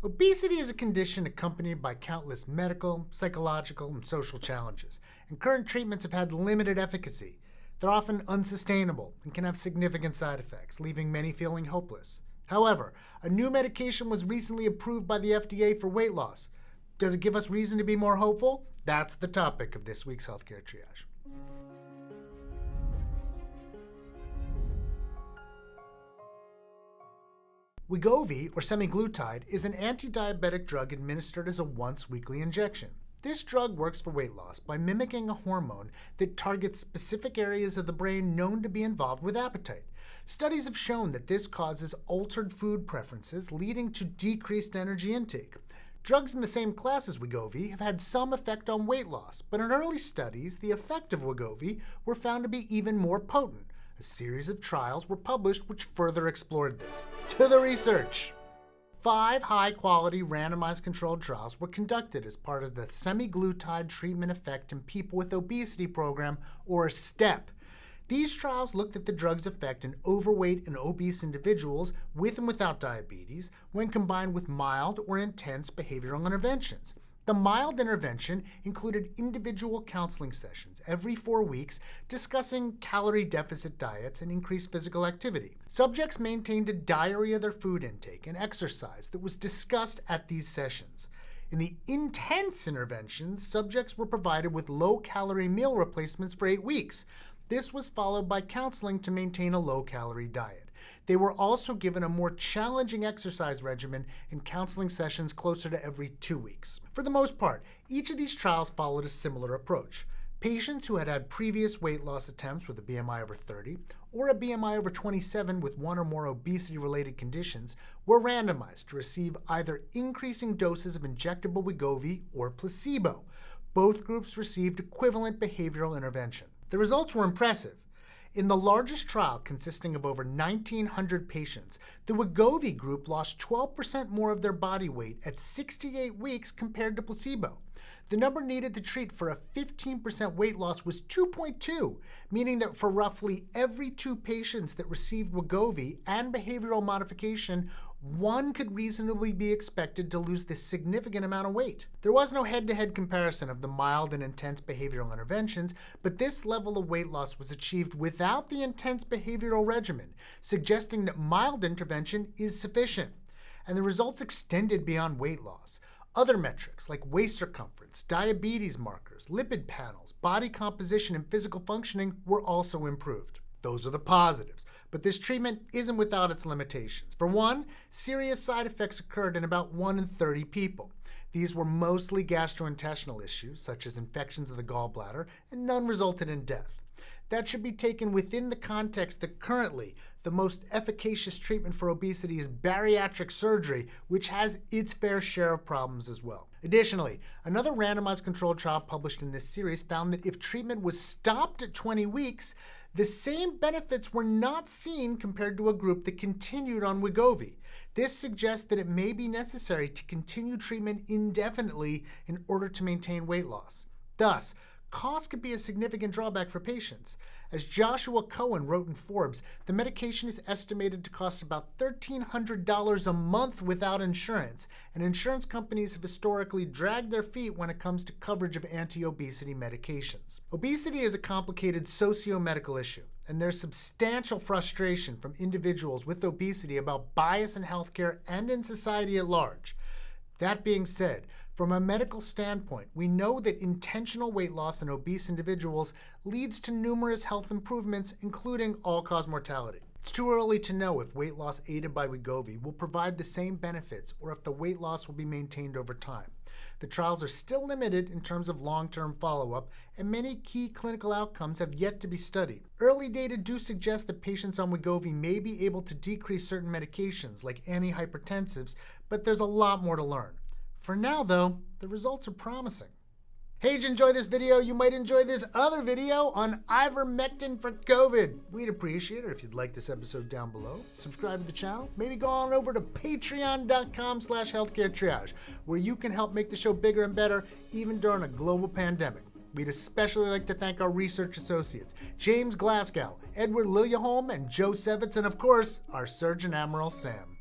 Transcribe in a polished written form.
Obesity is a condition accompanied by countless medical, psychological, and social challenges, and current treatments have had limited efficacy. They're often unsustainable and can have significant side effects, leaving many feeling hopeless. However, a new medication was recently approved by the FDA for weight loss. Does it give us reason to be more hopeful? That's the topic of this week's Healthcare Triage. Wegovy, or semaglutide, is an anti-diabetic drug administered as a once-weekly injection. This drug works for weight loss by mimicking a hormone that targets specific areas of the brain known to be involved with appetite. Studies have shown that this causes altered food preferences, leading to decreased energy intake. Drugs in the same class as Wegovy have had some effect on weight loss, but in early studies, the effect of Wegovy were found to be even more potent. A series of trials were published which further explored this. To the research! 5 high-quality randomized controlled trials were conducted as part of the semaglutide treatment effect in people with obesity program, or STEP. These trials looked at the drug's effect in overweight and obese individuals with and without diabetes when combined with mild or intense behavioral interventions. The mild intervention included individual counseling sessions every 4 weeks discussing calorie deficit diets and increased physical activity. Subjects maintained a diary of their food intake and exercise that was discussed at these sessions. In the intense interventions, subjects were provided with low-calorie meal replacements for 8 weeks. This was followed by counseling to maintain a low-calorie diet. They were also given a more challenging exercise regimen and counseling sessions closer to every 2 weeks. For the most part, each of these trials followed a similar approach. Patients who had had previous weight loss attempts with a BMI over 30 or a BMI over 27 with one or more obesity-related conditions were randomized to receive either increasing doses of injectable Wegovy or placebo. Both groups received equivalent behavioral intervention. The results were impressive. In the largest trial, consisting of over 1,900 patients, the Wegovy group lost 12% more of their body weight at 68 weeks compared to placebo. The number needed to treat for a 15% weight loss was 2.2, meaning that for roughly every 2 patients that received Wegovy and behavioral modification, 1 could reasonably be expected to lose this significant amount of weight. There was no head-to-head comparison of the mild and intense behavioral interventions, but this level of weight loss was achieved without the intense behavioral regimen, suggesting that mild intervention is sufficient. And the results extended beyond weight loss. Other metrics like waist circumference, diabetes markers, lipid panels, body composition, and physical functioning were also improved. Those are the positives, but this treatment isn't without its limitations. For one, serious side effects occurred in about 1 in 30 people. These were mostly gastrointestinal issues, such as infections of the gallbladder, and none resulted in death. That should be taken within the context that currently the most efficacious treatment for obesity is bariatric surgery, which has its fair share of problems as well. Additionally, another randomized controlled trial published in this series found that if treatment was stopped at 20 weeks, the same benefits were not seen compared to a group that continued on Wegovy. This suggests that it may be necessary to continue treatment indefinitely in order to maintain weight loss. Thus, cost could be a significant drawback for patients. As Joshua Cohen wrote in Forbes, the medication is estimated to cost about $1,300 a month without insurance, and insurance companies have historically dragged their feet when it comes to coverage of anti-obesity medications. Obesity is a complicated socio-medical issue, and there's substantial frustration from individuals with obesity about bias in healthcare and in society at large. That being said, from a medical standpoint, we know that intentional weight loss in obese individuals leads to numerous health improvements, including all-cause mortality. It's too early to know if weight loss aided by Wegovy will provide the same benefits or if the weight loss will be maintained over time. The trials are still limited in terms of long-term follow-up, and many key clinical outcomes have yet to be studied. Early data do suggest that patients on Wegovy may be able to decrease certain medications like antihypertensives, but there's a lot more to learn. For now, though, the results are promising. Hey, did you enjoy this video? You might enjoy this other video on ivermectin for COVID. We'd appreciate it if you'd like this episode down below. Subscribe to the channel. Maybe go on over to patreon.com/healthcaretriage, where you can help make the show bigger and better, even during a global pandemic. We'd especially like to thank our research associates, James Glasgow, Edward Liljeholm, and Joe Sevitz, and of course, our Surgeon Admiral Sam.